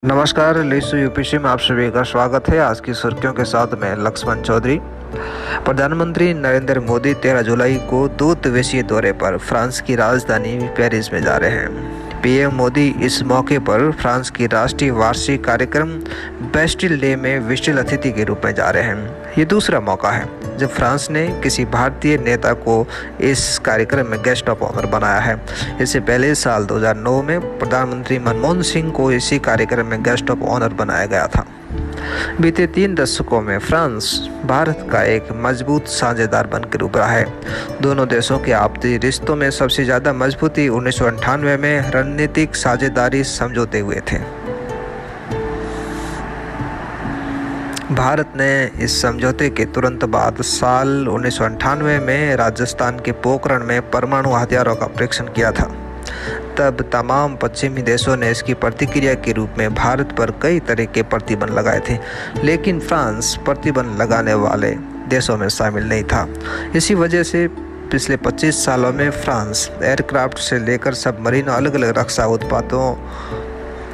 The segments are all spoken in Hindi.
नमस्कार, लिसु यूपीसी में आप सभी का स्वागत है। आज की सुर्खियों के साथ मैं लक्ष्मण चौधरी। प्रधानमंत्री नरेंद्र मोदी 13 जुलाई को 2 दिवसीय दौरे पर फ्रांस की राजधानी पेरिस में जा रहे हैं। पीएम मोदी इस मौके पर फ्रांस की राष्ट्रीय वार्षिक कार्यक्रम बेस्टिल डे में विशिष्ट अतिथि के रूप में जा रहे हैं। ये दूसरा मौका है जब फ्रांस ने किसी भारतीय नेता को इस कार्यक्रम में गेस्ट ऑफ ऑनर बनाया है। इससे पहले साल 2009 में प्रधानमंत्री मनमोहन सिंह को इसी कार्यक्रम में गेस्ट ऑफ ऑनर बनाया गया था। बीते 3 दशकों में फ्रांस भारत का एक मजबूत साझेदार बनकर उभरा है। दोनों देशों के आपसी रिश्तों में सबसे ज़्यादा मजबूती 1998 में रणनीतिक साझेदारी समझौते हुए थे। भारत ने इस समझौते के तुरंत बाद साल 1998 में राजस्थान के पोखरण में परमाणु हथियारों का परीक्षण किया था। तब तमाम पश्चिमी देशों ने इसकी प्रतिक्रिया के रूप में भारत पर कई तरह के प्रतिबंध लगाए थे, लेकिन फ्रांस प्रतिबंध लगाने वाले देशों में शामिल नहीं था। इसी वजह से पिछले 25 सालों में फ्रांस एयरक्राफ्ट से लेकर सबमरीन अलग अलग रक्षा उत्पादों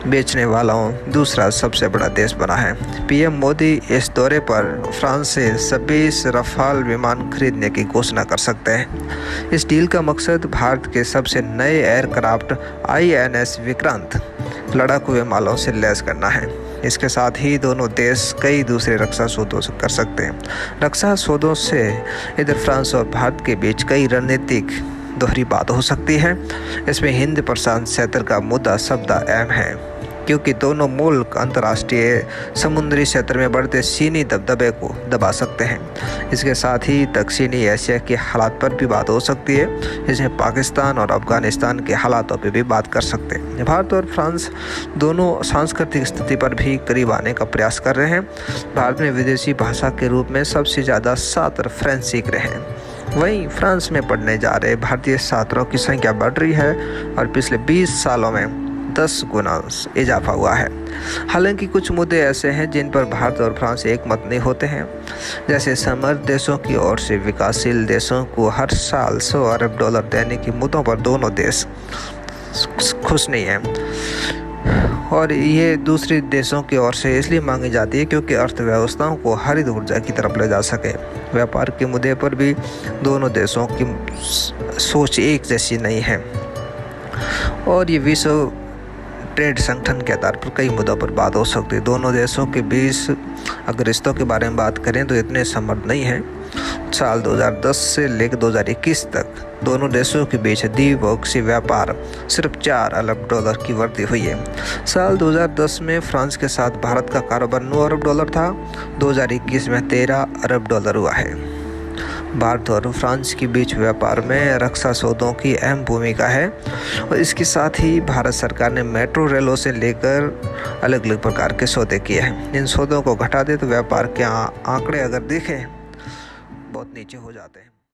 बेचने वाला दूसरा सबसे बड़ा देश बना है। पीएम मोदी इस दौरे पर फ्रांस से 26 रफाल विमान खरीदने की घोषणा कर सकते हैं। इस डील का मकसद भारत के सबसे नए एयरक्राफ्ट आईएनएस विक्रांत लड़ाकू विमानों से लैस करना है। इसके साथ ही दोनों देश कई दूसरे रक्षा सौदों से कर सकते हैं। रक्षा सौदों से इधर फ्रांस और भारत के बीच कई रणनीतिक दोहरी बात हो सकती है। इसमें हिंद प्रशांत क्षेत्र का मुद्दा सबदा अहम है, क्योंकि दोनों मुल्क अंतर्राष्ट्रीय समुद्री क्षेत्र में बढ़ते चीनी दबदबे को दबा सकते हैं। इसके साथ ही दक्षिणी एशिया के हालात पर भी बात हो सकती है। इसमें पाकिस्तान और अफगानिस्तान के हालातों पर भी बात कर सकते हैं। भारत और फ्रांस दोनों सांस्कृतिक स्थिति पर भी करीब आने का प्रयास कर रहे हैं। भारत में विदेशी भाषा के रूप में सबसे ज़्यादा छात्र फ्रेंच सीख रहे हैं, वहीं फ्रांस में पढ़ने जा रहे भारतीय छात्रों की संख्या बढ़ रही है और पिछले 20 सालों में 10 गुना इजाफा हुआ है। हालांकि कुछ मुद्दे ऐसे हैं जिन पर भारत और फ्रांस एक मत नहीं होते हैं, जैसे समृद्ध देशों की ओर से विकासशील देशों को हर साल $100 अरब देने की मुद्दों पर दोनों देश खुश नहीं हैं। और ये दूसरे देशों की ओर से इसलिए मांगी जाती है क्योंकि अर्थव्यवस्थाओं को हरित ऊर्जा की तरफ ले जा सके। व्यापार के मुद्दे पर भी दोनों देशों की सोच एक जैसी नहीं है और ये विश्व ट्रेड संगठन के आधार पर कई मुद्दों पर बात हो सकती है। दोनों देशों के बीच अगर रिश्तों के बारे में बात करें तो इतने समृद्ध नहीं हैं। साल 2010 से लेकर 2021 तक दोनों देशों के बीच द्विपक्षीय व्यापार सिर्फ $4 अरब की वृद्धि हुई है। साल 2010 में फ्रांस के साथ भारत का कारोबार $9 अरब था। 2021 में $13 अरब हुआ है। भारत और फ्रांस के बीच व्यापार में रक्षा सौदों की अहम भूमिका है और इसके साथ ही भारत सरकार ने मेट्रो रेलों से लेकर अलग अलग प्रकार के सौदे किए हैं। इन सौदों को घटा दे तो व्यापार के आंकड़े अगर देखें बहुत नीचे हो जाते हैं।